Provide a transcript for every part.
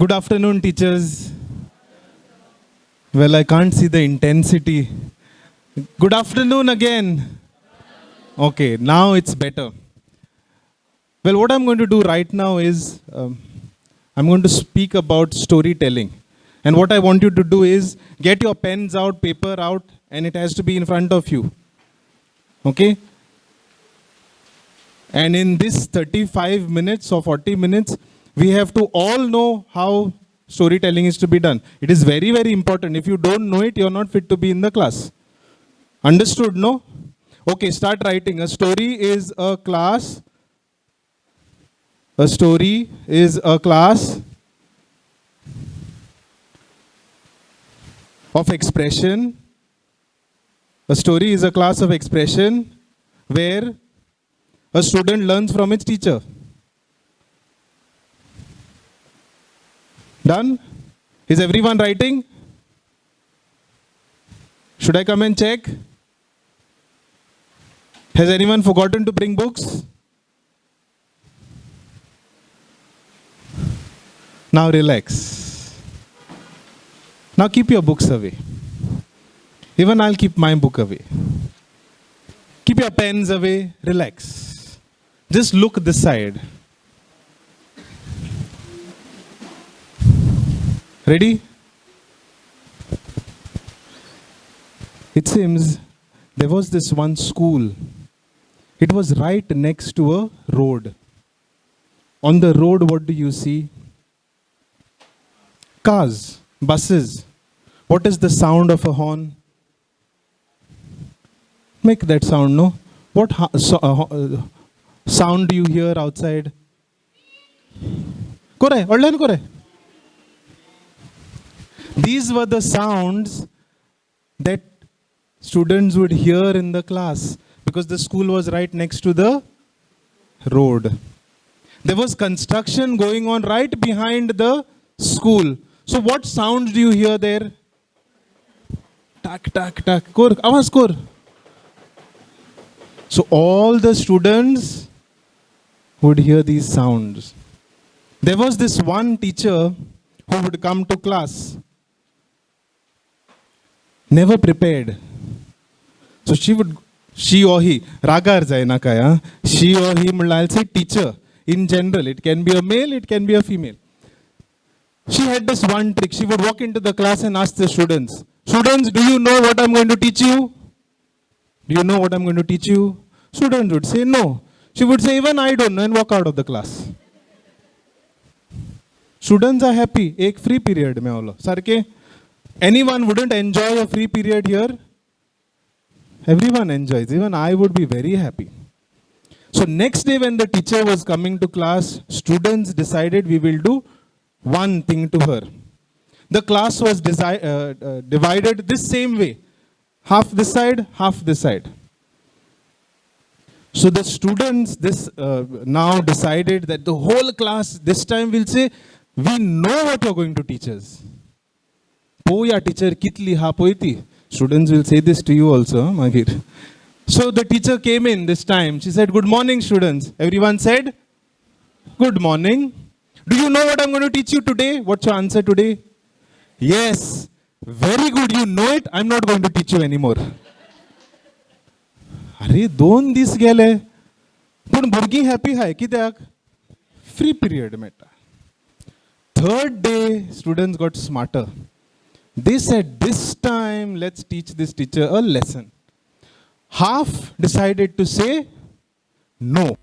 Good afternoon, teachers. Well, I can't see the intensity. Good afternoon again. Okay, now it's better. Well, what I'm going to do right now is I'm going to speak about storytelling. And what I want you to do is get your pens out, paper out, and it has to be in front of you. Okay? And in this 35 minutes or 40 minutes, we have to all know how storytelling is to be done. It is very, very important. If you don't know it, you're not fit to be in the class. Understood, no? Okay, start writing. A story is a class. A story is a class of expression. A story is a class of expression where a student learns from its teacher. Done? Is everyone writing? Should I come and check? Has anyone forgotten to bring books? Now relax. Now keep your books away. Even I'll keep my book away. Keep your pens away. Relax. Just look this side. Ready? It seems there was this one school. It was right next to a road. On the road, what do you see? Cars, buses. What is the sound of a horn? Make that sound, no? What sound do you hear outside? Kore, online kore. These were the sounds that students would hear in the class because the school was right next to the road. There was construction going on right behind the school. So what sounds do you hear there? Tak, tak, tak. Kor, avaz kor. So all the students would hear these sounds. There was this one teacher who would come to class. Never prepared. So she or he, ragar jai na kaya, she or he, I'll say teacher. In general, it can be a male, it can be a female. She had this one trick. She would walk into the class and ask the students, students, do you know what I'm going to teach you? Do you know what I'm going to teach you? Students would say no. She would say, even I don't know, and walk out of the class. Students are happy. Ek free period mein holo. Sarke, anyone wouldn't enjoy a free period here? Everyone enjoys. Even I would be very happy. So next day when the teacher was coming to class, students decided we will do one thing to her. The class was divided this same way. Half this side, half this side. So the students now decided that the whole class this time will say, we know what you're going to teach us. Poya teacher kitli ha poiti. Students will say this to you also, Magir. So the teacher came in this time. She said, good morning, students. Everyone said, good morning. Do you know what I'm going to teach you today? What's your answer today? Yes. Very good. You know it. I'm not going to teach you anymore. Arey, 2 dis gele. But burgi happy hai. Kidak? Free period meta. Third day, students got smarter. They said, this time, let's teach this teacher a lesson. Half decided to say no.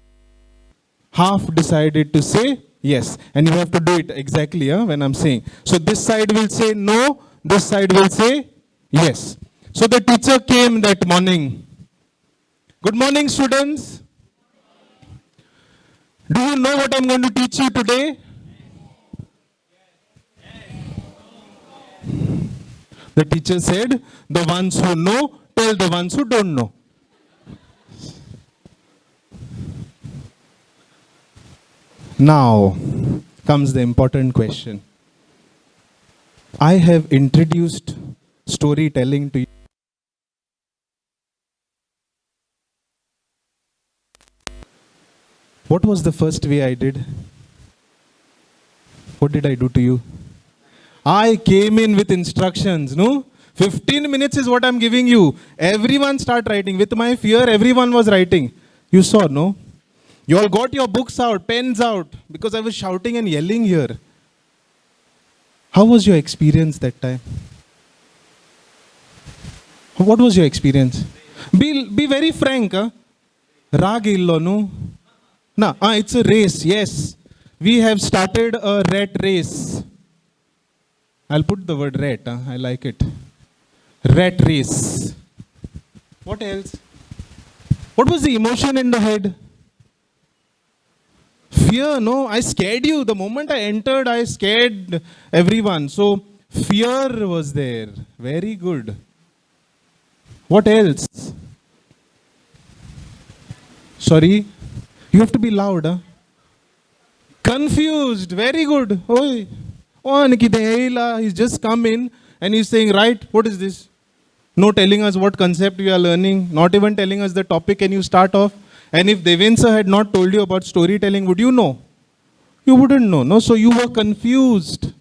Half decided to say yes. And you have to do it exactly when I'm saying. So this side will say no, this side will say yes. So the teacher came that morning. Good morning, students. Do you know what I'm going to teach you today? The teacher said, the ones who know, tell the ones who don't know. Now comes the important question. I have introduced storytelling to you. What was the first way I did? What did I do to you? I came in with instructions, no? 15 minutes is what I'm giving you. Everyone start writing. With my fear, everyone was writing. You saw, no? You all got your books out, pens out, because I was shouting and yelling here. How was your experience that time? What was your experience? Be very frank. Huh? Rag illo, no? No, it's a race, yes. We have started a rat race. I'll put the word rat, I like it. Rat race. What else? What was the emotion in the head? Fear, no? I scared you. The moment I entered, I scared everyone. So, fear was there. Very good. What else? Sorry? You have to be loud, huh? Confused. Very good. Oi. Oh, Nikita, he's just come in and he's saying, right, what is this? No telling us what concept we are learning, not even telling us the topic. Can you start off? And if Devin sir had not told you about storytelling, would you know? You wouldn't know, no? So you were confused.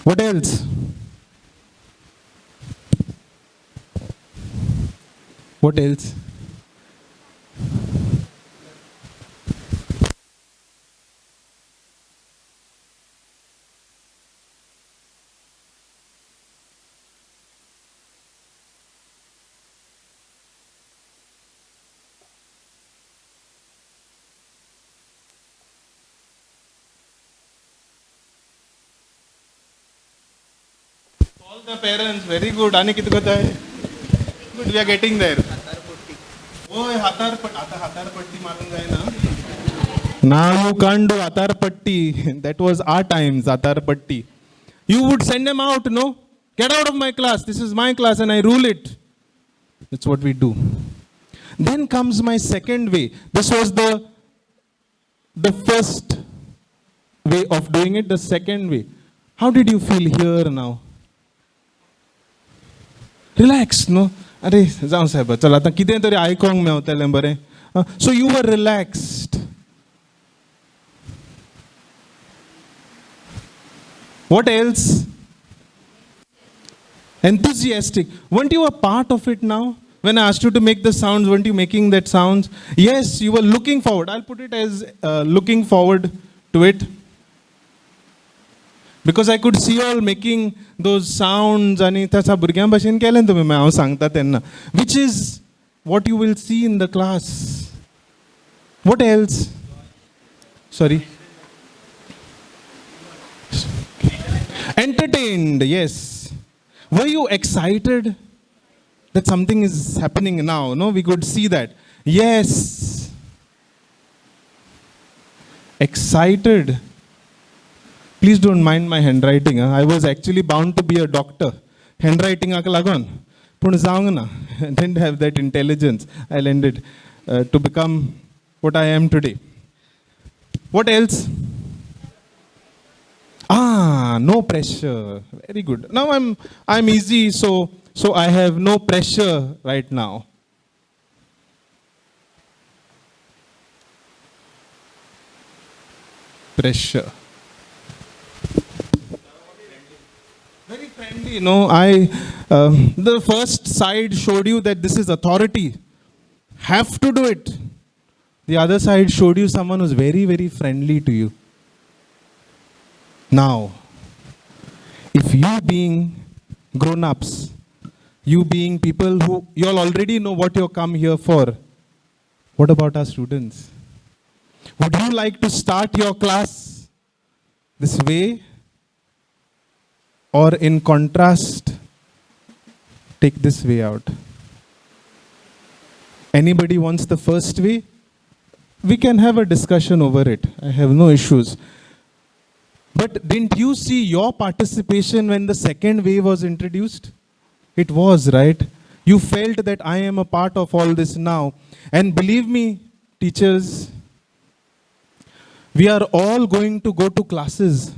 What else? What else? All the parents, very good. Anikit kotha hai. Good, we are getting there. Oh, hatar patti marunga hai na. Now you can't do hatar patti. That was our times, hatar patti. You would send them out, no? Get out of my class. This is my class and I rule it. That's what we do. Then comes my second way. This was the first way of doing it. The second way. How did you feel here now? Relax, no? Are, जाऊं साहेब, चला आता किती तरी ऐकूंक मेवतलें बरें. So you were relaxed. What else? Enthusiastic. Weren't you a part of it now? When I asked you to make the sounds, weren't you making that sounds? Yes, you were looking forward. I'll put it as looking forward to it. Because I could see you all making those sounds, आणि तसा भुरग्यां भाशेन केलें तुमी हांव सांगता तेन्ना, which is what you will see in the class. What else? Sorry. Entertained, yes. Were you excited that something is happening now? No, we could see that. Yes. Excited. Please don't mind my handwriting. I was actually bound to be a doctor. Handwriting ak lagon. Pun zaung na. I didn't have that intelligence. I landed to become what I am today. What else? No pressure. Very good. Now I'm easy, so I have no pressure right now. Pressure. Very friendly, you know. The first side showed you that this is authority. Have to do it. The other side showed you someone who's very, very friendly to you. Now, if you being grown-ups, you being people who, you all already know what you come here for, what about our students? Would you like to start your class this way? Or in contrast, take this way out? Anybody wants the first way? We can have a discussion over it. I have no issues. But didn't you see your participation when the second way was introduced? It was, right? You felt that I am a part of all this now. And believe me, teachers, we are all going to go to classes.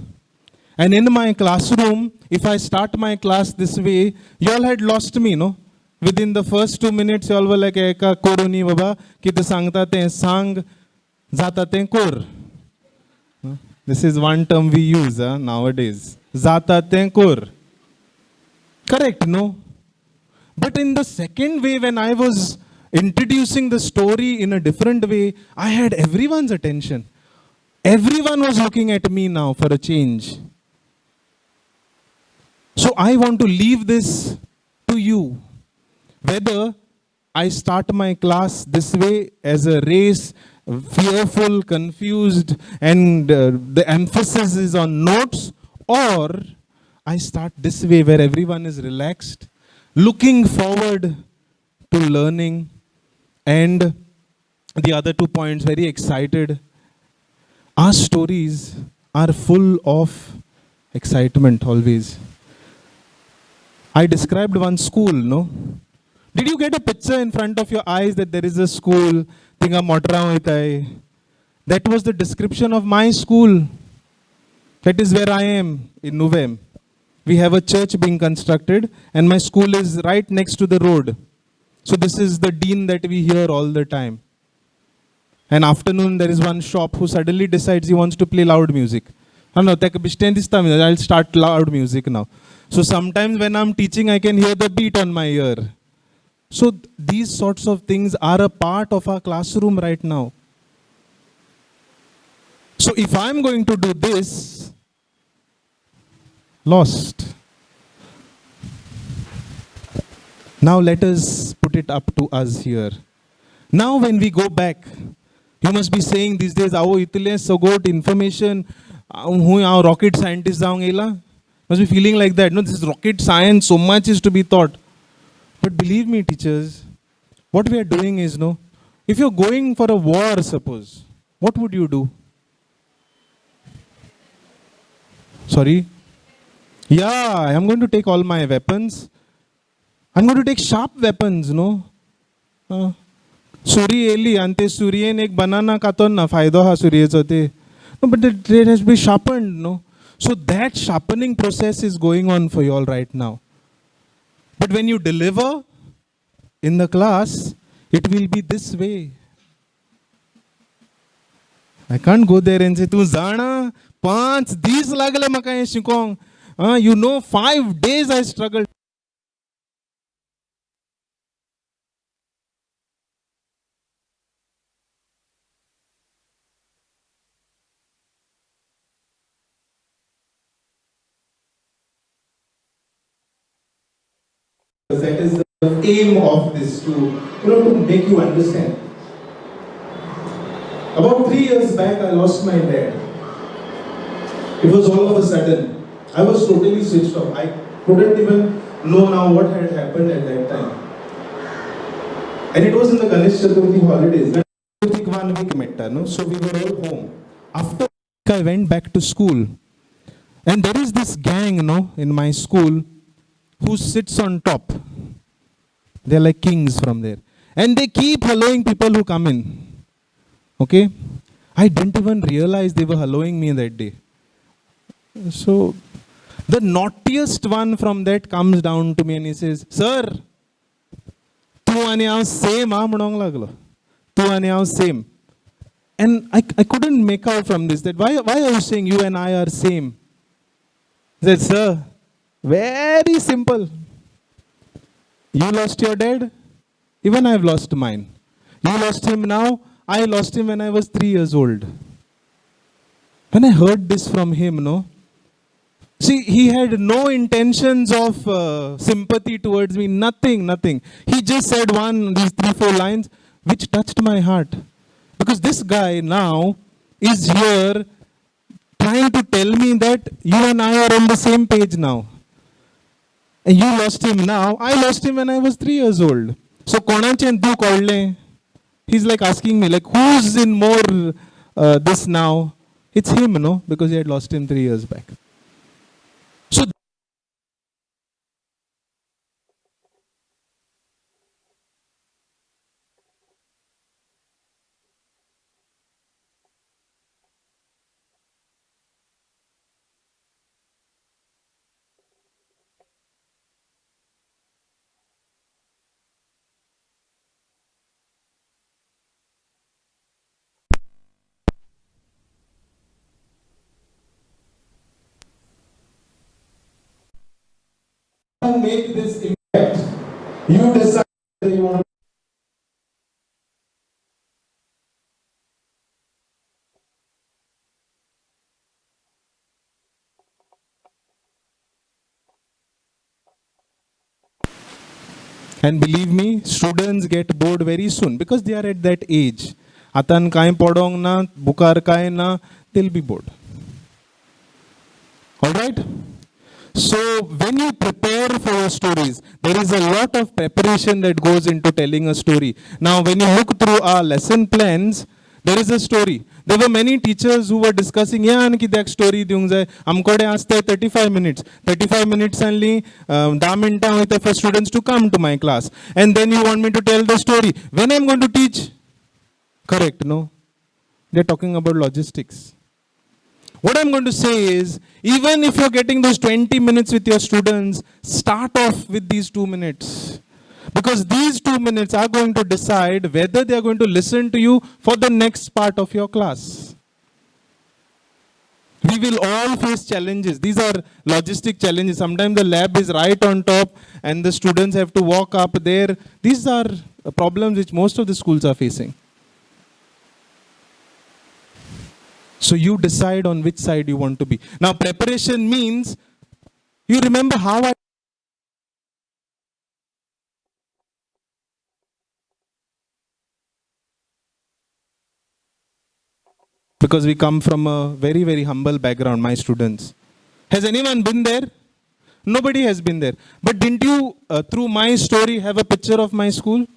And in my classroom, if I start my class this way, you all had lost me, no? Within the first 2 minutes, you all were like, Eka koroni baba, kit sangta te sang, zata te kor. This is one term we use nowadays. Zata te kor. Correct, no? But in the second way, when I was introducing the story in a different way, I had everyone's attention. Everyone was looking at me now for a change. So I want to leave this to you. Whether I start my class this way as a race, fearful, confused, and the emphasis is on notes, or I start this way where everyone is relaxed, looking forward to learning, and the other 2 points, very excited. Our stories are full of excitement always. I described one school, no? Did you get a picture in front of your eyes that there is a school? Tinga motra hoita hai. That was the description of my school. That is where I am in Nuvem. We have a church being constructed, and my school is right next to the road. So this is the dean that we hear all the time. And afternoon there is one shop who suddenly decides he wants to play loud music. I'll start loud music now. So sometimes when I'm teaching, I can hear the beat on my ear. So these sorts of things are a part of our classroom right now. So if I'm going to do this, lost. Now let us put it up to us here. Now when we go back, you must be saying these days, "Avo itle so good information, who are rocket scientist jaungela." Must be feeling like that. No, this is rocket science, so much is to be taught. But believe me, teachers, what we are doing is, no, if you're going for a war, suppose, what would you do? Sorry? Yeah, I'm going to take all my weapons. I'm going to take sharp weapons, no? Suri eli ante suryen ek banana katon na faydo ha suryecho te. No, but it has to be sharpened, no? So that sharpening process is going on for you all right now. But when you deliver in the class, it will be this way. I can't go there and say, "Tu zana, 5 lagle maka ye shikong." You know, 5 days I struggled. That is the aim of this, to make you understand. About 3 years back, I lost my dad. It was all of a sudden. I was totally switched off. I couldn't even know now what had happened at that time. And it was in the Ganesh Chaturthi holidays. 1 week metta, no? So we were all home. After I went back to school. And there is this gang, no, in my school who sits on top. They're like kings from there. And they keep helloing people who come in. Okay? I didn't even realize they were helloing me that day. So, the naughtiest one from that comes down to me and he says, "Sir, tu ani aao same म्हणोंक लागलो. Tu ani aao same." And I couldn't make out from this that why are you saying you and I are same? He said, "Sir, very simple. You lost your dad, even I've lost mine. You lost him now, I lost him when I was 3 years old." When I heard this from him, no, see, he had no intentions of sympathy towards me, nothing. He just said these 3-4 lines, which touched my heart. Because this guy now is here trying to tell me that you and I are on the same page now. And you lost him now, I lost him when I was 3 years old. So, konachen du kodle? He's like asking me, like, who's in more this now? It's him, no? Because he had lost him 3 years back. So to make this impact, you decide whether you want. And believe me, students get bored very soon because they are at that age. Atan kai podong na, bukar kai na, they'll be bored. Alright? So when you prepare for your stories, there is a lot of preparation that goes into telling a story. Now when you look through our lesson plans, there is a story. There were many teachers who were discussing, yeah, anki that story dyung jay. Amkode aastay 35 minutes. 35 minutes only, 10 minutes for students to come to my class. And then you want me to tell the story. When I'm going to teach? Correct, no? They're talking about logistics. What I'm going to say is, even if you're getting those 20 minutes with your students, start off with these 2 minutes. Because these 2 minutes are going to decide whether they are going to listen to you for the next part of your class. We will all face challenges. These are logistic challenges. Sometimes the lab is right on top and the students have to walk up there. These are problems which most of the schools are facing. So you decide on which side you want to be. Now preparation means, you remember how I... Because we come from a very, very humble background, my students. Has anyone been there? Nobody has been there. But didn't you, through my story, have a picture of my school?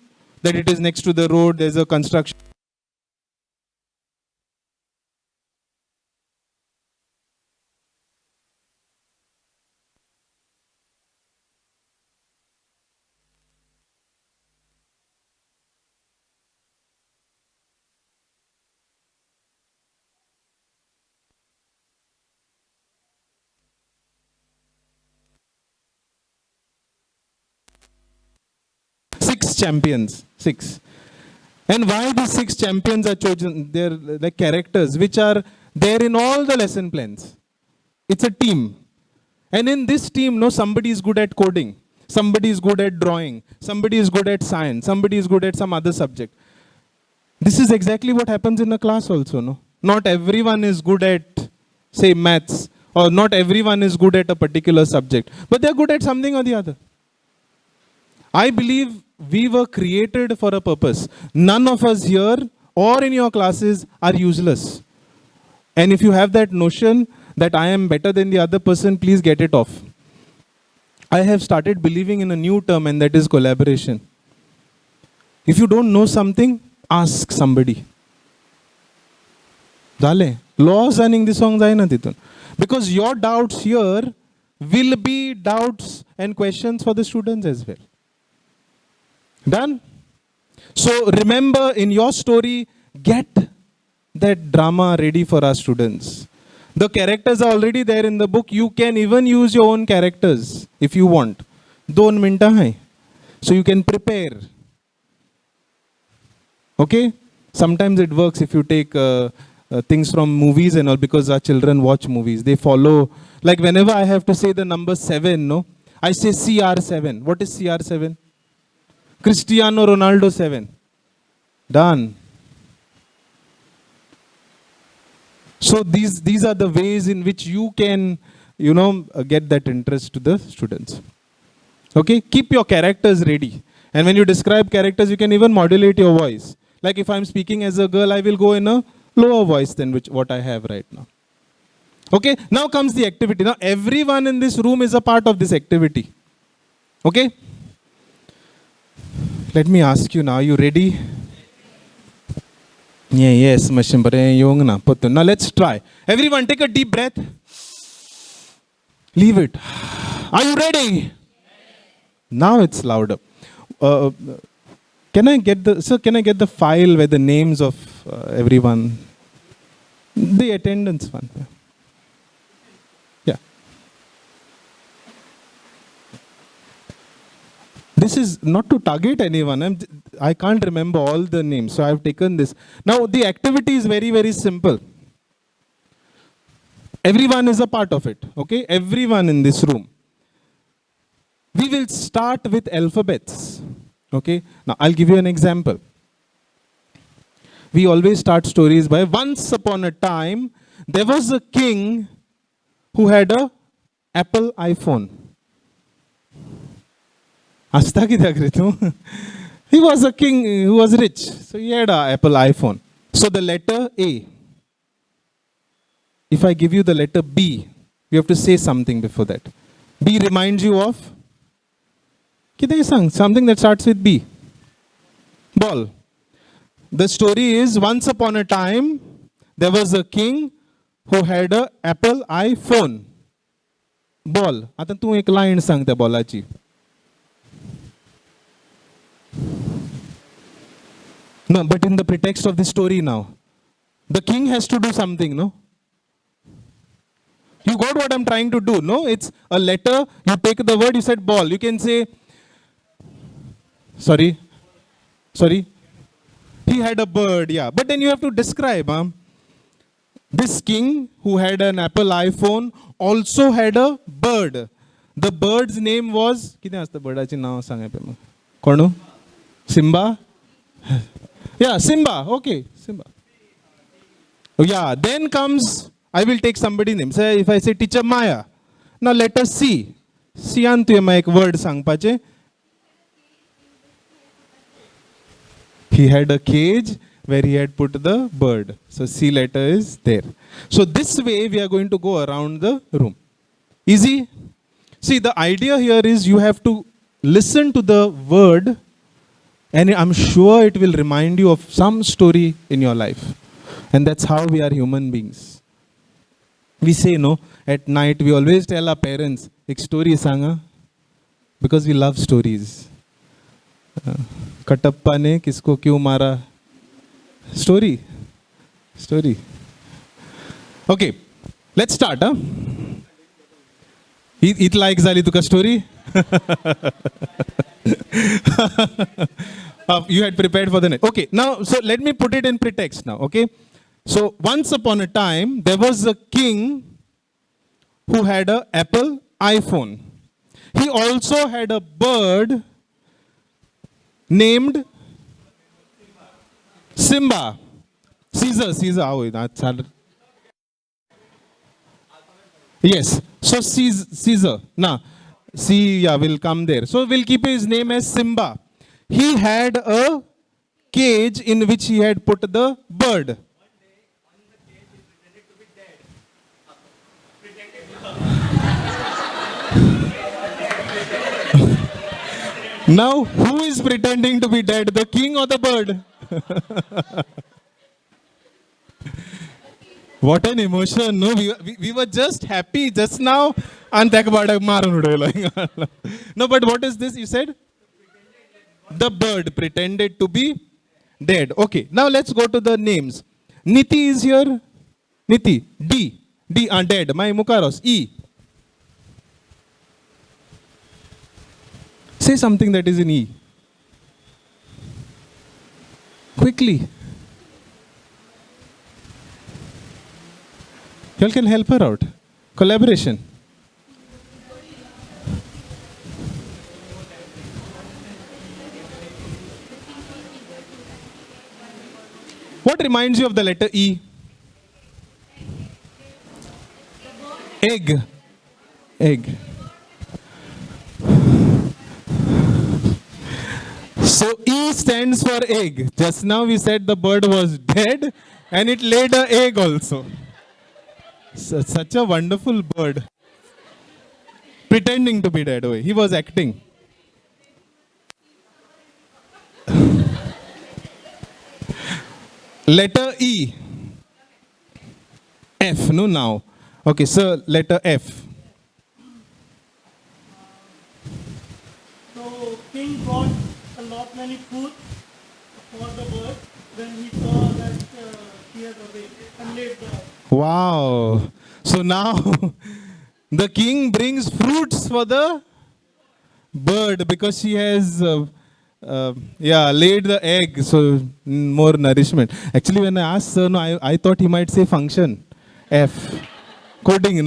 That it is next to the road, there's a construction. Six champions, six. And why these six champions are chosen? They're like characters which are there in all the lesson plans. It's a team. And in this team, no, somebody is good at coding. Somebody is good at drawing. Somebody is good at science. Somebody is good at some other subject. This is exactly what happens in a class also, no? Not everyone is good at, say, maths. Or not everyone is good at a particular subject. But they're good at something or the other. I believe we were created for a purpose. None of us here or in your classes are useless. And if you have that notion that I am better than the other person, please get it off. I have started believing in a new term, and that is collaboration. If you don't know something, ask somebody. Dale. Laws running the songs I titun. Because your doubts here will be doubts and questions for the students as well. Done? So remember, in your story, get that drama ready for our students. The characters are already there in the book. You can even use your own characters if you want. 2 minutes hai. So you can prepare. Okay? Sometimes it works if you take things from movies and all, because our children watch movies. They follow. Like whenever I have to say the number 7, no? I say CR7. What is CR7? Cristiano Ronaldo 7. Done. So these are the ways in which you can, get that interest to the students. Okay? Keep your characters ready. And when you describe characters, you can even modulate your voice. Like if I'm speaking as a girl, I will go in a lower voice than what I have right now. Okay? Now comes the activity. Now everyone in this room is a part of this activity. Okay? Let me ask you now, are you ready? Yeah, yes, now let's try. Everyone take a deep breath. Leave it. Are you ready? Now it's louder. Can I get the file where the names of everyone? The attendance one. Yeah. This is not to target anyone. I can't remember all the names, so I've taken this. Now, the activity is very, very simple. Everyone is a part of it, okay? Everyone in this room. We will start with alphabets. Okay, now I'll give you an example. We always start stories by once upon a time, there was a king who had a Apple iPhone. Hasta kidak re tu? He was a king who was rich, so he had a Apple iPhone. So the letter A. If I give you the letter B, you have to say something before that. B reminds you of? Kidai sang, something that starts with B. Ball. The story is, once upon a time, there was a king who had a Apple iPhone. Ball. आता तू एक line सांग त्या बॉलाची. No, but in the pretext of the story now, the king has to do something, no? You got what I'm trying to do, no? It's a letter, you take the word, you said ball. You can say, sorry. He had a bird, yeah. But then you have to describe, this king who had an Apple iPhone also had a bird. The bird's name was, किती असतं birdaची नाव सांगा पे मग. कोण? Simba? Yeah, Simba. Okay, Simba. Oh, yeah, then comes, I will take somebody's name. Say, if I say teacher Maya. Now let us see. Siyan tu ek word sang pache. He had a cage where he had put the bird. So C letter is there. So this way we are going to go around the room. Easy? See, the idea here is you have to listen to the word, and I'm sure it will remind you of some story in your life. And that's how we are human beings. We say, no, at night we always tell our parents, ek story sanga, because we love stories. Katappa ne kisko kyun mara? Story. Okay, let's start. It likes zali tuka story. You had prepared for the next. Okay, now, so let me put it in pretext now, okay? So, once upon a time, there was a king who had an Apple iPhone. He also had a bird named Simba. Caesar. Oh, that's hard. Yes, so Caesar. Now, will come there. So, we'll keep his name as Simba. He had a cage in which he had put the bird. Now, who is pretending to be dead, the king or the bird? What an emotion, no? We were just happy just now. No, but what is this you said? The bird pretended to be dead. Okay, now let's go to the names. Niti is here. Niti. D, dead. My Mukaros. E. Say something that is in E. Quickly. You all can help her out. Collaboration. What reminds you of the letter E? Egg. So E stands for egg. Just now we said the bird was dead and it laid an egg also. So, such a wonderful bird. Pretending to be dead. He was acting. Letter E. F, no now. Okay, so letter F. So king brought a lot many food for the bird when he saw that he has awake and laid the. Wow. So now the king brings fruits for the bird because she has laid the egg, so more nourishment. Actually, when I asked sir, no, I thought he might say function, F, coding,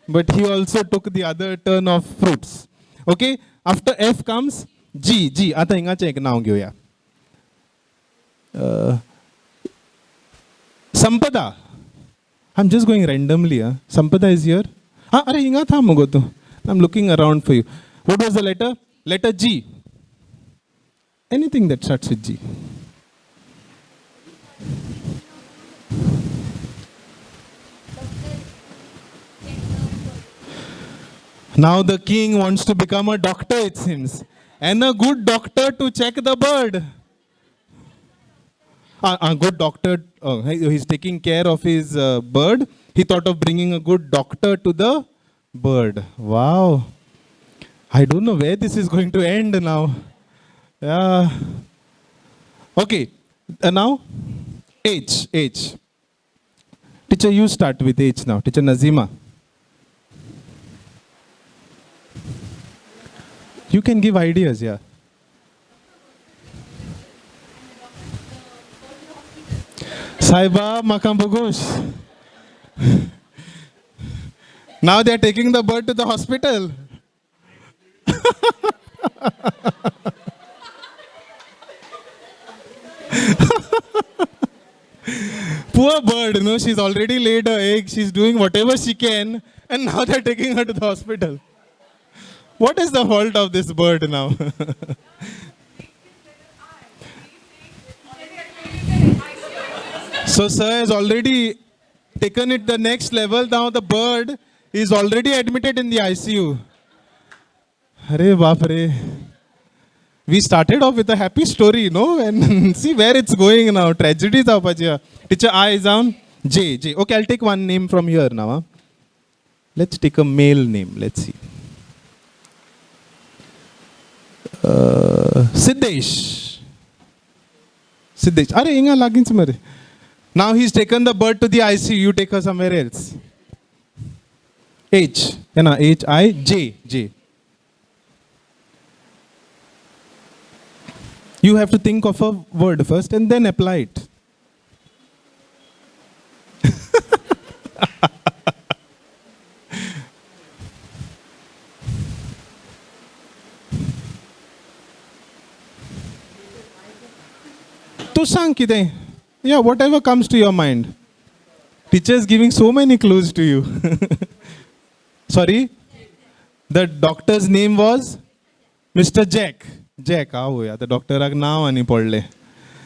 but he also took the other turn of fruits. Okay, After F comes G. G. आता हिंगाचे एक नाव घेऊया. Sampada. I'm just going randomly. Sampada is here. Are hinga tha mugo tu. I'm looking around for you. What was the letter? Letter G. Anything that starts with G. Now the king wants to become a doctor, it seems. And a good doctor to check the bird. A good doctor, he's taking care of his bird. He thought of bringing a good doctor to the bird. Wow. I don't know where this is going to end now. Yeah. Okay. Now, H. H. Teacher, you start with H now. Teacher Nazima. You can give ideas, yeah. Saiba Makambugush. Now they are taking the bird to the hospital. Poor bird, no, she's already laid her egg, she's doing whatever she can, and now they're taking her to the hospital. What is the fault of this bird now? So sir has already taken it the next level. Now the bird is already admitted in the ICU. Arey baapre. We started off with a happy story, no? And see where it's going now. Tragedies are pachya. Teacher, I is on J. J. Okay, I'll take one name from here now. Huh? Let's take a male name. Let's see. Siddesh. Siddesh. Are inga lagin samare. Now he's taken the bird to the ICU. You take her somewhere else. H. H I J. J. You have to think of a word first and then apply it. To sang kide. Yeah, whatever comes to your mind. Teacher is giving so many clues to you. Sorry? The doctor's name was Mr. Jack. Jack, the doctor now ani padle.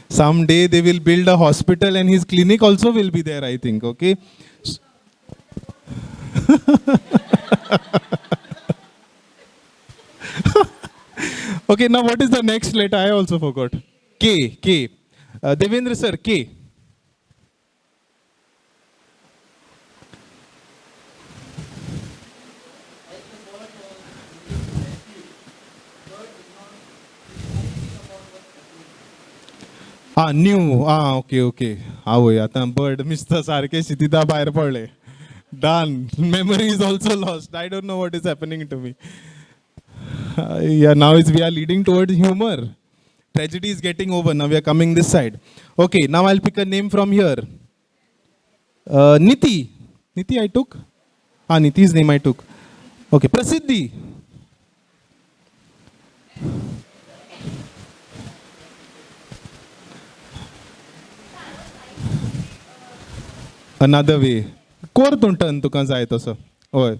Someday they will build a hospital and his clinic also will be there, I think. Okay. Okay, now what is the next letter? I also forgot. K. K. Devendra sir, K. New. Okay. आता bird Mr. सारखे शितिदा बाहेर पडले. Done. Memory is also lost. I don't know what is happening to me. Yeah, now we are leading towards humor. Tragedy is getting over. Now we are coming this side. Okay, now I'll pick a name from here. Niti. Niti I took? Niti's name I took. Okay, Prasiddhi. Another way. Kortun turn to kanzai to sir. Oh.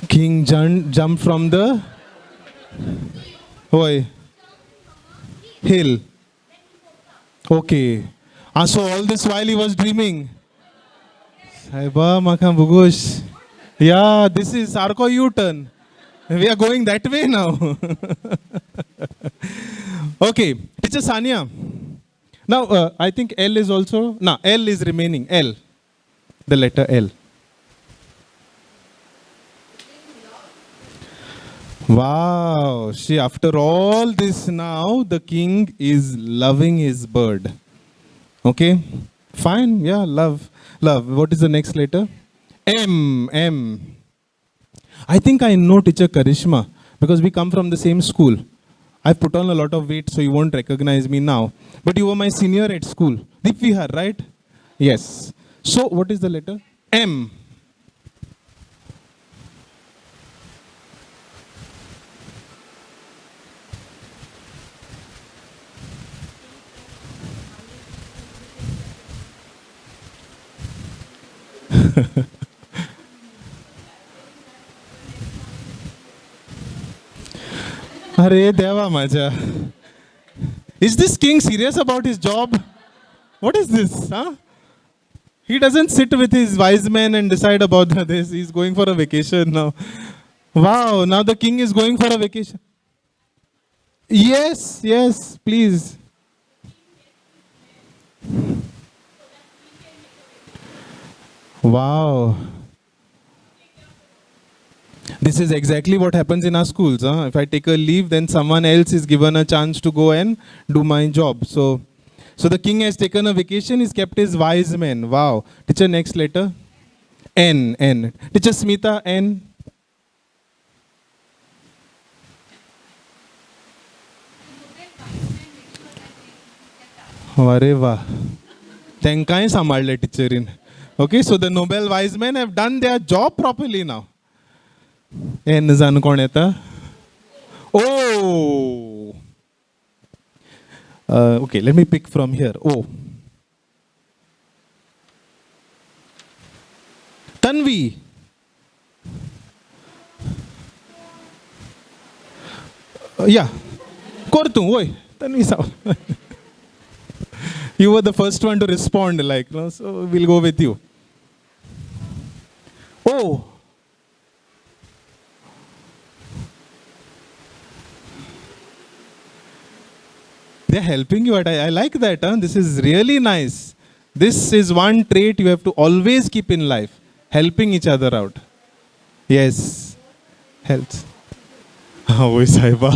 King jumped from the hill. Okay. So all this while he was dreaming. Saiba Makam Bugush. Yeah, this is Arco U-turn. We are going that way now. Okay. Teacher Sania. Now, I think L is also... No, L is remaining. L. The letter L. Wow. See, after all this now, the king is loving his bird. Okay. Fine. Yeah, love. Love. What is the next letter? M. M. I think I know teacher Karishma because we come from the same school. I've put on a lot of weight, so you won't recognize me now. But you were my senior at school. Deep Vihar, right? Yes. So what is the letter? M. Arey deva maja. Is this king serious about his job? What is this? Huh? He doesn't sit with his wise men and decide about this. He's going for a vacation now. Wow, now the king is going for a vacation. Yes, yes, please. Wow. This is exactly what happens in our schools. Huh? If I take a leave, then someone else is given a chance to go and do my job. So the king has taken a vacation, he's kept his wise men. Wow. Teacher, next letter. N, N. Teacher Smita, N. अरे वाह. तेंकाय सांभाळले टीचरीन. Okay, so the Nobel wise men have done their job properly now. N जाण कोण येता? Oh. Okay, let me pick from here. O. Tanvi. Yeah. Kortu, oi. Tanvi saw. You were the first one to respond, like, no? So we'll go with you. Oh. They're helping you. I like that. Huh? This is really nice. This is one trait you have to always keep in life. Helping each other out. Yes. Helps. Oh, Saiba.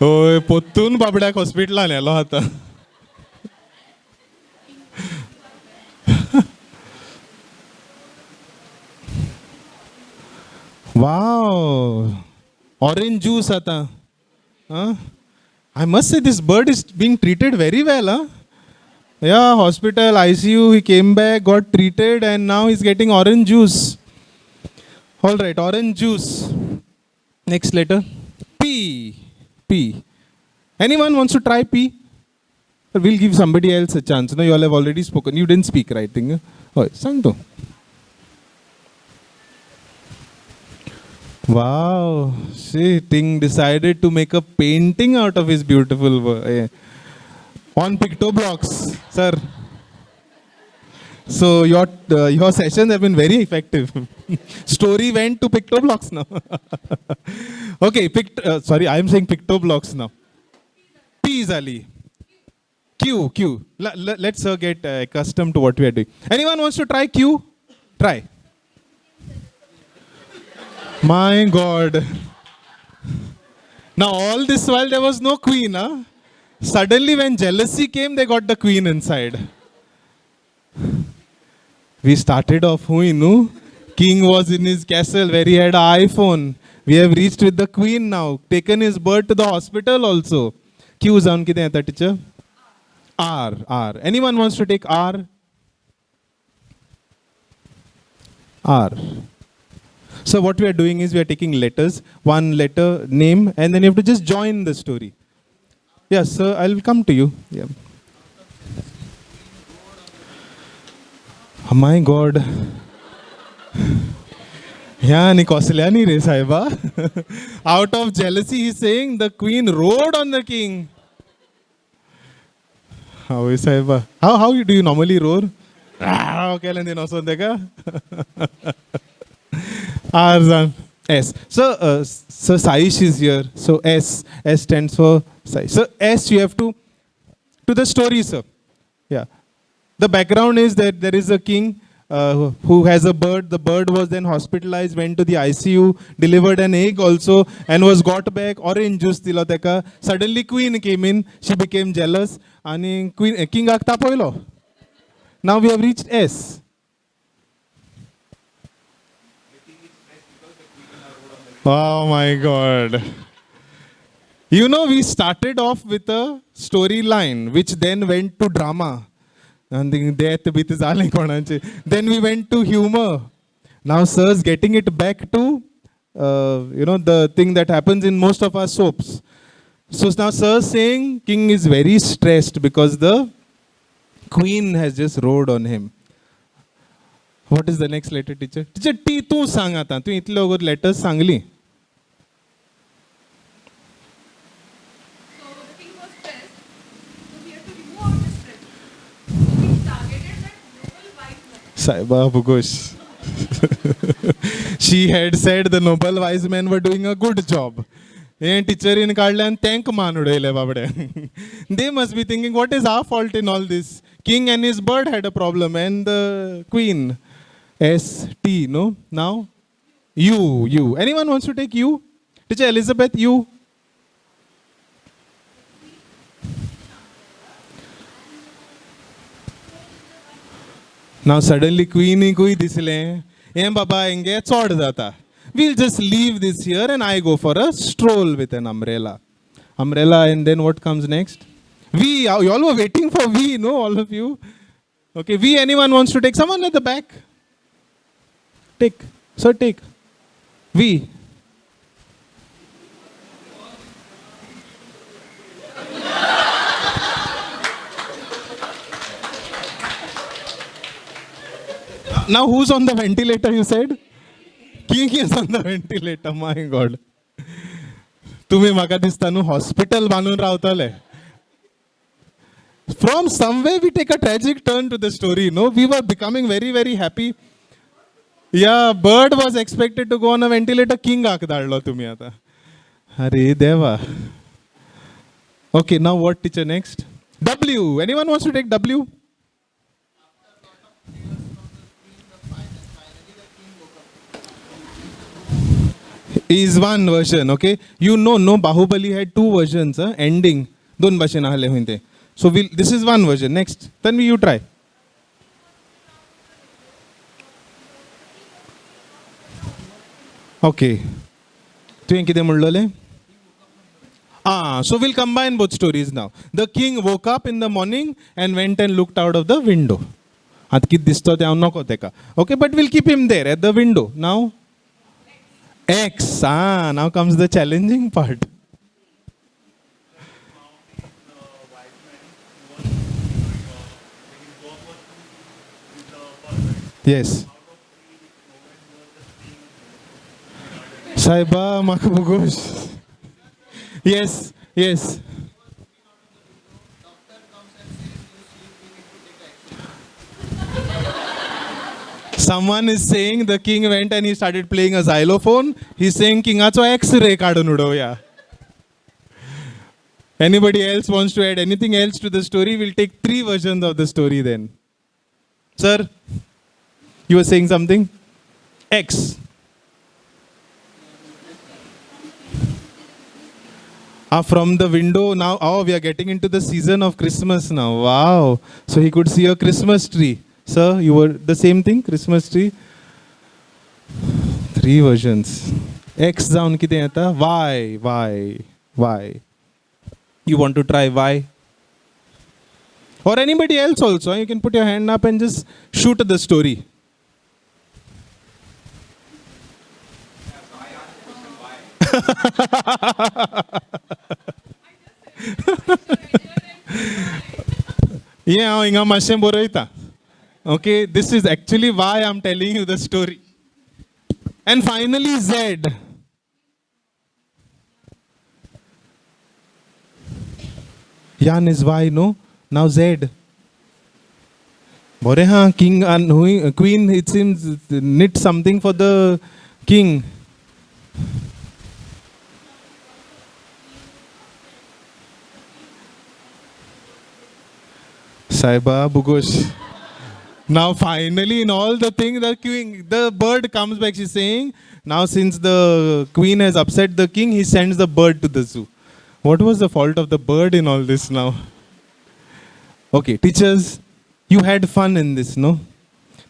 Oh, pottun babdak hospital nelo hata. Wow. Orange juice hata. Huh? I must say this bird is being treated very well. Huh? Yeah, hospital, ICU, he came back, got treated, and now he's getting orange juice. All right, orange juice. Next letter. P. P. Anyone wants to try P? We'll give somebody else a chance. No, you all have already spoken. You didn't speak, right? Oh, Santo. Wow. See, Ting decided to make a painting out of his beautiful work. On pictoblocks, sir. So your sessions have been very effective. Story went to pictoblocks now. Okay, sorry, I am saying pictoblocks now. P is Ali. Q, Q. Let's get accustomed to what we are doing. Anyone wants to try Q? Try. My God. Now all this while there was no queen, huh? Suddenly when jealousy came, they got the queen inside. We started off, who knew? King was in his castle where he had an iPhone. We have reached with the queen now. Taken his bird to the hospital also. Q जाऊन किती येता teacher? R, R. Anyone wants to take R? R. So what we are doing is we are taking letters, one letter, name, and then you have to just join the story. Yes, sir, I'll come to you. Yeah. Oh my God. Yeah, Nikosiliani re saiba. Out of jealousy, he's saying the queen rode on the king. How is saiba? How do you normally roar? Okay, and then also Arzan. S. So Saish is here. So S stands for Saish. So S you have to the story, sir. Yeah. The background is that there is a king who has a bird. The bird was then hospitalized, went to the ICU, delivered an egg also, and was got back. Orange juice dilo teka. Suddenly queen came in. She became jealous. And king akta poilo. Now we have reached S. Oh my God. You know, we started off with a storyline, which then went to drama. And thinking, death bit zale konache. Then we went to humor. Now sir's getting it back to, the thing that happens in most of our soaps. So now sir's saying king is very stressed because the queen has just rode on him. What is the next letter, teacher? Teacher, T tu sang आता. तू इतले अगोदर letters Sangli. So the king was stressed. So he had to remove out the stress. So he targeted that noble wise man. Saiba Bugosh. She had said the noble wise men were doing a good job. And teacher in Kardlan thank manudele babade. They must be thinking, what is our fault in all this? King and his bird had a problem, and the queen. S-T, no? Now? U. Anyone wants to take U? Teacher Elizabeth, U. Now suddenly queen hi koi disle. Em baba inge chod jata. We'll just leave this here and I go for a stroll with an umbrella. Umbrella, and then what comes next? V. You all were waiting for V, no? All of you. Okay, V. Anyone wants to take? Someone at the back. Take. Sir, take. V. Now who's on the ventilator, you said? King is on the ventilator, my God. तुम्ही म्हाका दिसता न्हू hospital बांदून रावतले. From somewhere we take a tragic turn to the story, no? We were becoming very, very happy. Yeah, bird was expected to go on a ventilator. King आक धाडलो तुम्ही आता. अरे देवा. Okay, now what, teacher, next? W. Anyone wants to take W? Is one version, okay? You know, no, Bahubali had two versions, ending. दोन भाशेन आहले हुंते. So this is one version. Next, then you try. Okay. तुवें कितें म्हणलोलें? So we'll combine both stories now. The king woke up in the morning and went and looked out of the window. आत कित दिसतो तें हांव नको तेका. Okay, but we'll keep him there at the window. Now X. Now comes the challenging part. Yes. Saiba Makabugosh. Yes, yes. Someone is saying the king went and he started playing a xylophone. He's saying Kingacho X-ray kadun udoya. Anybody else wants to add anything else to the story? We'll take three versions of the story then. Sir, you were saying something? X. From the window now, we are getting into the season of Christmas now. Wow. So he could see a Christmas tree. Sir, you were the same thing, Christmas tree? Three versions. X down kite आता? Y. You want to try Y? Or anybody else also. You can put your hand up and just shoot the story. Yeah, inga mashem boroita. Okay, this is actually why I'm telling you the story. And finally, Z. Yan is Y, no? Now Z. Bore ha, king and queen, it seems, knit something for the king. Saiba Bugosh. Now finally in all the thing, the bird comes back. She's saying, now since the queen has upset the king, he sends the bird to the zoo. What was the fault of the bird in all this now? Okay, teachers, you had fun in this, no?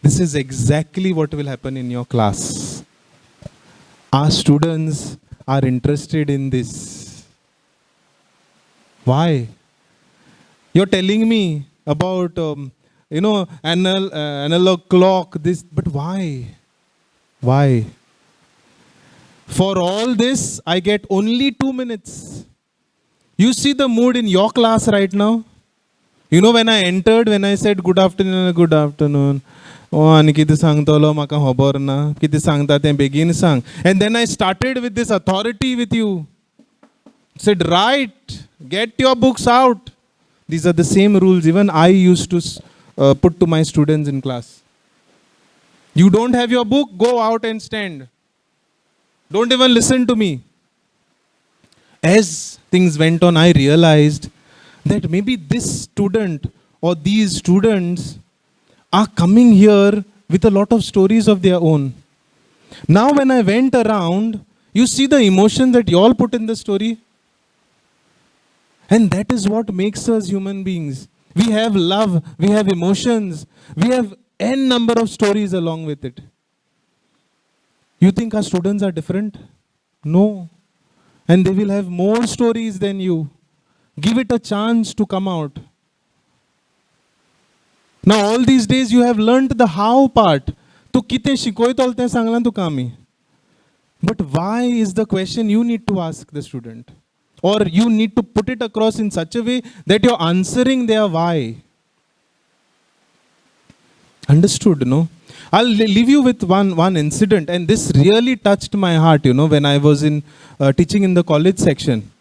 This is exactly what will happen in your class. Our students are interested in this. Why? You're telling me about analog clock, this. But why? Why? For all this, I get only 2 minutes. You see the mood in your class right now? When I entered, when I said good afternoon. Oh, ani kiti sangtolo maka hobor na. Kiti sangta te begin sang. And then I started with this authority with you. Said, right, get your books out. These are the same rules even I used to put to my students in class. You don't have your book, go out and stand. Don't even listen to me. As things went on, I realized that maybe this student or these students are coming here with a lot of stories of their own. Now when I went around, you see the emotion that you all put in the story? And that is what makes us human beings. We have love, we have emotions, we have n number of stories along with it. You think our students are different? No. And they will have more stories than you. Give it a chance to come out. Now all these days you have learned the how part. Tu kite shikoy tolte sanglan tu kami. But why is the question you need to ask the student. Or you need to put it across in such a way that you're answering their why. Understood, no? I'll leave you with one incident, and this really touched my heart, when I was in teaching in the college section.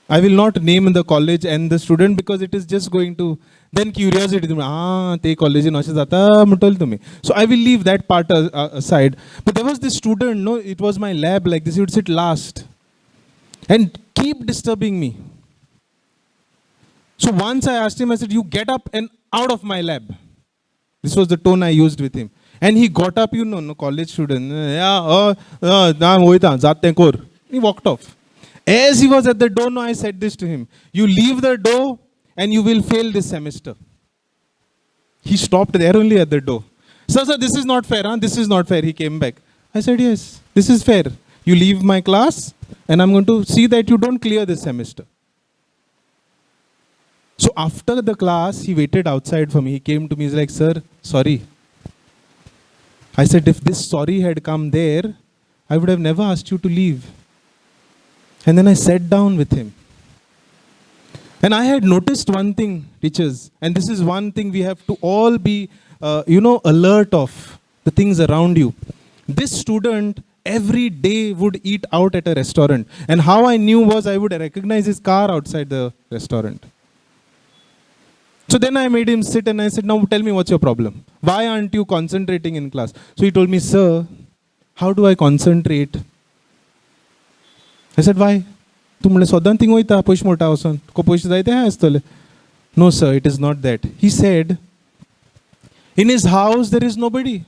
I will not name the college and the student because it is just going to, then curiosity, te college in to. So I will leave that part aside. But there was this student, no, it was my lab like this, he would sit last and keep disturbing me. So once I asked him, I said, you get up and out of my lab. This was the tone I used with him. And he got up, no, college student. He walked off. As he was at the door, I said this to him. You leave the door and you will fail this semester. He stopped there only at the door. Sir, this is not fair. Huh? This is not fair. He came back. I said, yes, this is fair. You leave my class and I'm going to see that you don't clear this semester. So after the class, he waited outside for me. He came to me, he's like, sir, sorry. I said, if this sorry had come there, I would have never asked you to leave. And then I sat down with him. And I had noticed one thing, teachers, and this is one thing we have to all be, alert of, the things around you. This student every day would eat out at a restaurant. And how I knew was I would recognize his car outside the restaurant. So then I made him sit and I said, now tell me what's your problem? Why aren't you concentrating in class? So he told me, sir, how do I concentrate? I said, why? No, sir, it is not that. He said, in his house there is nobody.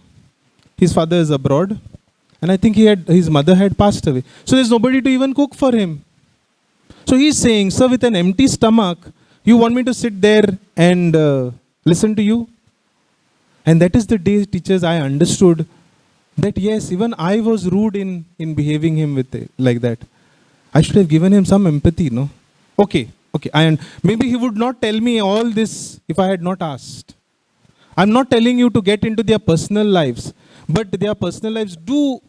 His father is abroad. And I think his mother had passed away. So there's nobody to even cook for him. So he's saying, sir, with an empty stomach, you want me to sit there and listen to you? And that is the day, teachers, I understood that yes, even I was rude in behaving him like that. I should have given him some empathy, no? Okay, and maybe he would not tell me all this if I had not asked. I'm not telling you to get into their personal lives, but their personal lives do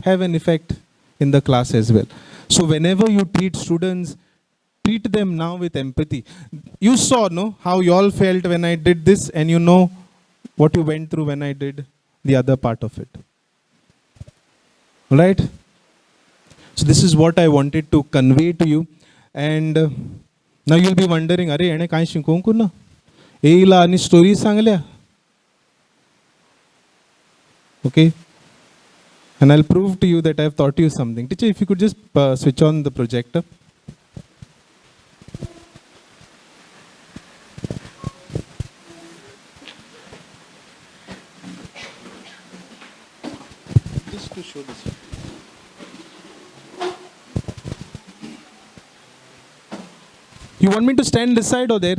have an effect in the class as well. So whenever you treat students, treat them now with empathy. You saw, no, how you all felt when I did this, and you know what you went through when I did the other part of it. Right? So this is what I wanted to convey to you. And now you'll be wondering, Are, ene kai shinkon na? Eila ani stories sanglya. Okay? And I'll prove to you that I've taught you something. Teacher, if you could just switch on the projector. Just to show this. You want me to stand this side or there?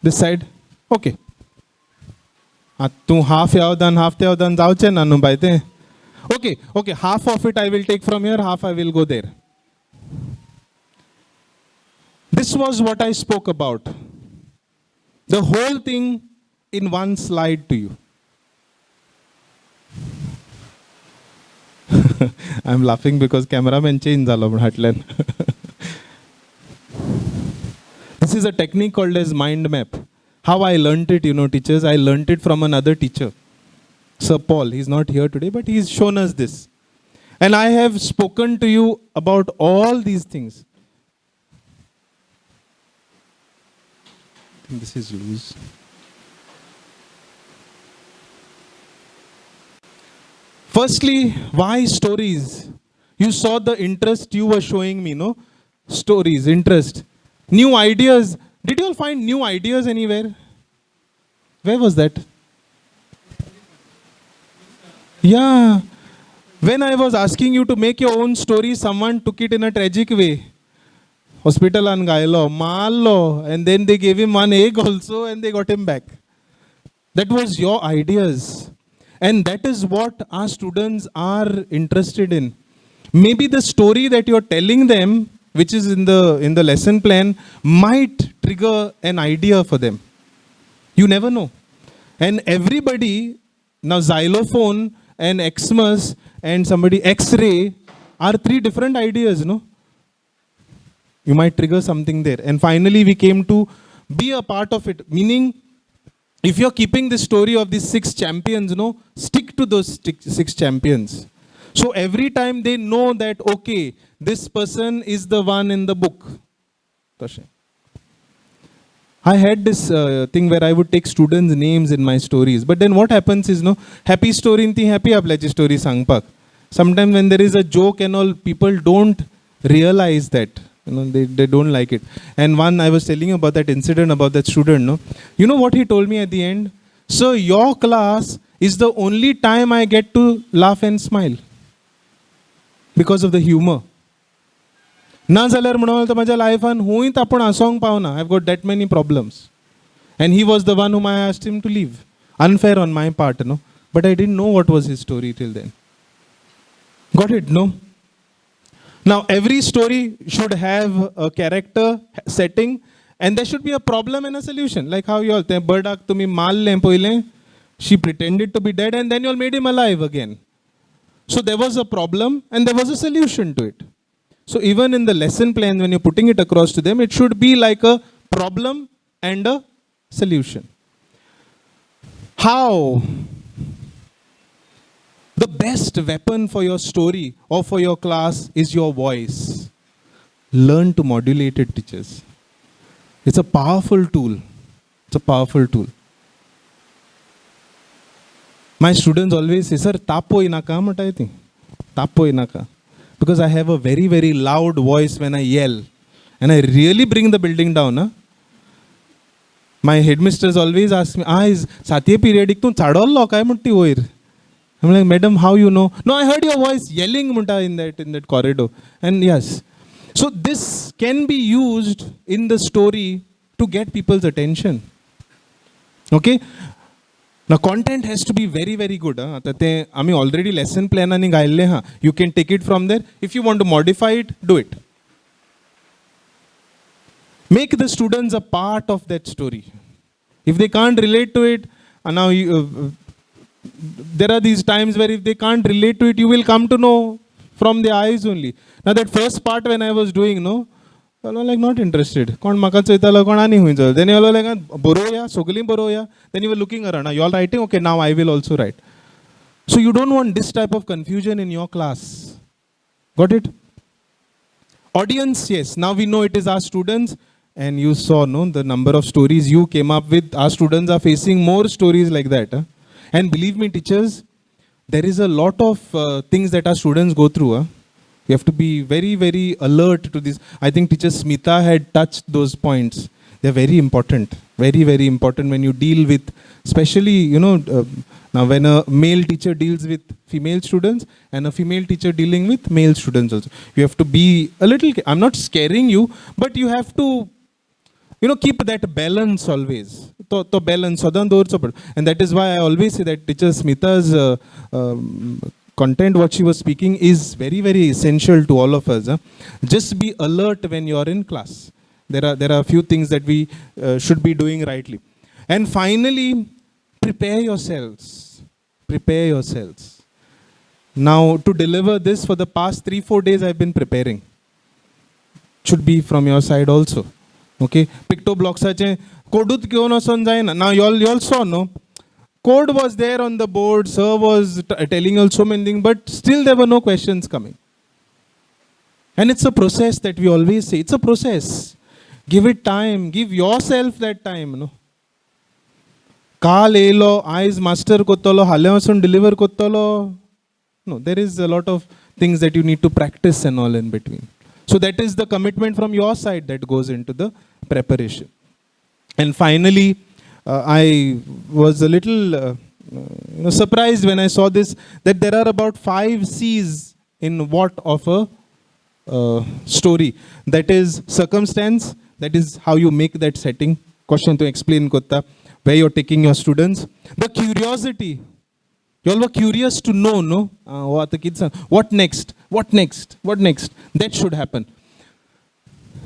This side? Okay. Tu half yavdan, half yavdan jauche nanu baite. Okay, half of it I will take from here, half I will go there. This was what I spoke about. The whole thing in one slide to you. I'm laughing because cameraman change zalo hatlen. This is a technique called as mind map. How I learnt it, teachers, I learnt it from another teacher. Sir Paul, he's not here today, but he's shown us this. And I have spoken to you about all these things. I think this is loose. Firstly, why stories? You saw the interest you were showing me, no? Stories, interest. New ideas. Did you all find new ideas anywhere? Where was that? Yeah. When I was asking you to make your own story, someone took it in a tragic way. Hospital an gailo, mallo, and then they gave him one egg also and they got him back. That was your ideas. And that is what our students are interested in. Maybe the story that you're telling them, which is in the lesson plan, might trigger an idea for them. You never know. And everybody, now xylophone and Xmas and somebody X-ray are three different ideas, no? You might trigger something there. And finally, we came to be a part of it. Meaning, if you're keeping the story of these 6 champions, stick to those 6 champions. So every time they know that, okay, this person is the one in the book. I had this thing where I would take students' names in my stories. But then what happens is, happy story in happy aplachi story sangpak. Sometimes when there is a joke and all, people don't realize that. They don't like it. And one, I was telling you about that incident about that student, no? You know what he told me at the end? So your class is the only time I get to laugh and smile. Because of the humor. Na jaल्यार म्हणून तर माझ्या लाईफान हुंय तापून हांसोंक पावना. I've got that many problems. And he was the one whom I asked him to leave. Unfair on my part, no? But I didn't know what was his story till then. Got it, no? Now, every story should have a character, setting, and there should be a problem and a solution. Like how you all, birdak tumi malle poile, she pretended to be dead and then you all made him alive again. So there was a problem and there was a solution to it. So even in the lesson plan, when you're putting it across to them, it should be like a problem and a solution. How? The best weapon for your story or for your class is your voice. Learn to modulate it, teachers. It's a powerful tool. It's a powerful tool. My students always say, sir, tapo inaka, I think. Tapo inaka. Because I have a very, very loud voice when I yell. And I really bring the building down. Huh? My headmistress always asks me, is Satya periodic tu chadol kai mutti oir. I'm like, madam, how you know? No, I heard your voice yelling in that corridor. And yes. So this can be used in the story to get people's attention. Okay? Now content has to be very, very good. I mean, already lesson plan ani gaille. You can take it from there. If you want to modify it, do it. Make the students a part of that story. If they can't relate to it, now there are these times where if they can't relate to it, you will come to know from their eyes only. Now that first part when I was doing, I was like not interested. Then you were like, boroya. Then you were looking around. You all writing? Okay, now I will also write. So you don't want this type of confusion in your class. Got it? Audience, yes. Now we know it is our students. And you saw, the number of stories you came up with. Our students are facing more stories like that. And believe me, teachers, there is a lot of things that our students go through. You have to be very, very alert to this. I think teacher Smita had touched those points. They're very important. Very, very important when you deal with, especially, now when a male teacher deals with female students and a female teacher dealing with male students also. You have to be a little, I'm not scaring you, but you have to, keep that balance always. To balance. And that is why I always say that teacher Smita's content, what she was speaking, is very, very essential to all of us. Just be alert when you are in class. There are a few things that we should be doing rightly. And finally, prepare yourselves. Prepare yourselves. Now, to deliver this, for the past 3-4 days, I've been preparing. Should be from your side also. Okay? Picto blocks ache. Kodut kyo na sonjai na. Now, you all saw, no? Code was there on the board. Sir was telling you so many things, but still there were no questions coming. And it's a process that we always say. It's a process. Give it time. Give yourself that time, no? Kaal elo, eyes master kottalo, halevasun deliver kottalo. No, there is a lot of things that you need to practice and all in between. So that is the commitment from your side that goes into the preparation. And finally, I was a little surprised when I saw this, that there are about 5 C's in what of a story. That is circumstance, that is how you make that setting. Question to explain kotta, where you're taking your students. The curiosity. You all were curious to know, no? What next? What next? What next? That should happen.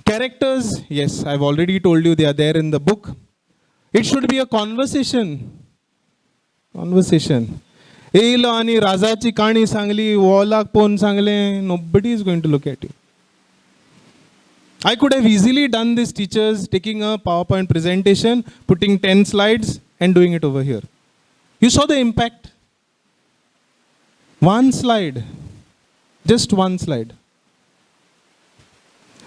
Characters, yes, I've already told you they are there in the book. It should be a conversation. Conversation. Eilo ani razachi kaani sangli, wallak pon sangle, nobody is going to look at you. I could have easily done this, teachers, taking a PowerPoint presentation, putting 10 slides and doing it over here. You saw the impact. One slide. Just one slide.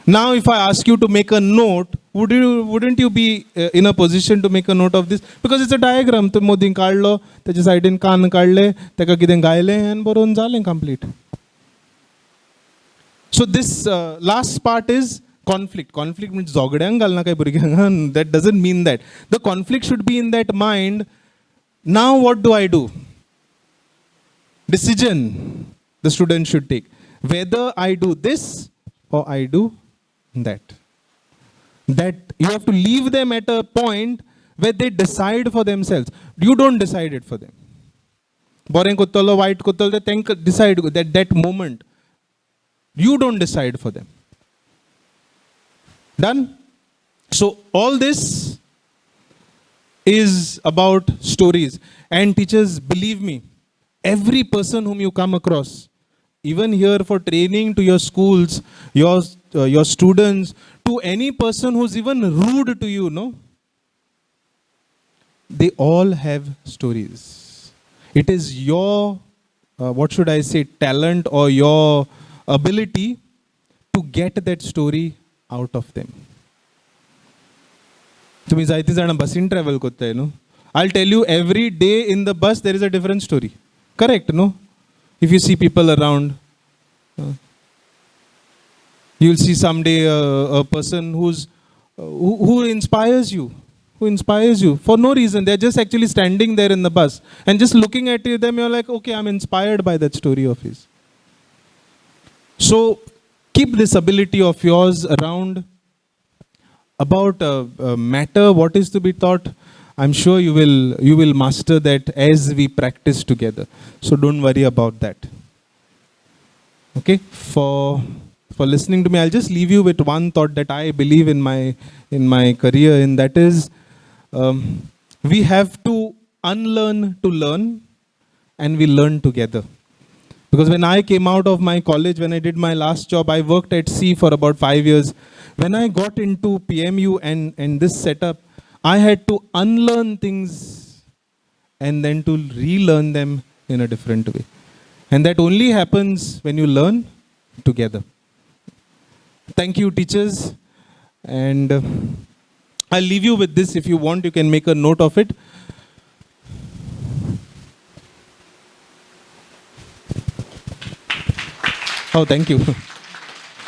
Now if I ask you to make a note, wouldn't you be in a position to make a note of this? Because it's a diagram. Tu modin kaadlo, tache side in kan kaadle, taka kiden gaile and boron jalen complete. So this last part is conflict. Conflict means zogdang galna kai burgyang. That doesn't mean that. The conflict should be in that mind. Now what do I do? Decision the student should take. Whether I do this or I do that. That you have to leave them at a point where they decide for themselves. You don't decide it for them. Boring kuttalo, white kuttalo, they think decide that moment. You don't decide for them. Done? So all this is about stories. And teachers, believe me, every person whom you come across, even here for training to your schools, your students, to any person who's even rude to you, no? They all have stories. It is your, talent or your ability to get that story out of them. तुम्ही जायते जाण बसीन travel करताय no. I'll tell you, every day in the bus there is a different story. Correct, no? If you see people around, you'll see someday a person who inspires you. Who inspires you for no reason. They're just actually standing there in the bus and just looking at them, you're like, okay, I'm inspired by that story of his. So keep this ability of yours around. About matter, what is to be taught, I'm sure you will master that as we practice together. So don't worry about that. Okay, for listening to me, I'll just leave you with one thought that I believe in my career, and that is, we have to unlearn to learn, and we learn together. Because when I came out of my college, when I did my last job, I worked at sea for about 5 years. When I got into PMU and this setup, I had to unlearn things and then to relearn them in a different way. And that only happens when you learn together. Thank you, teachers. And I'll leave you with this. If you want, you can make a note of it. Oh, thank you.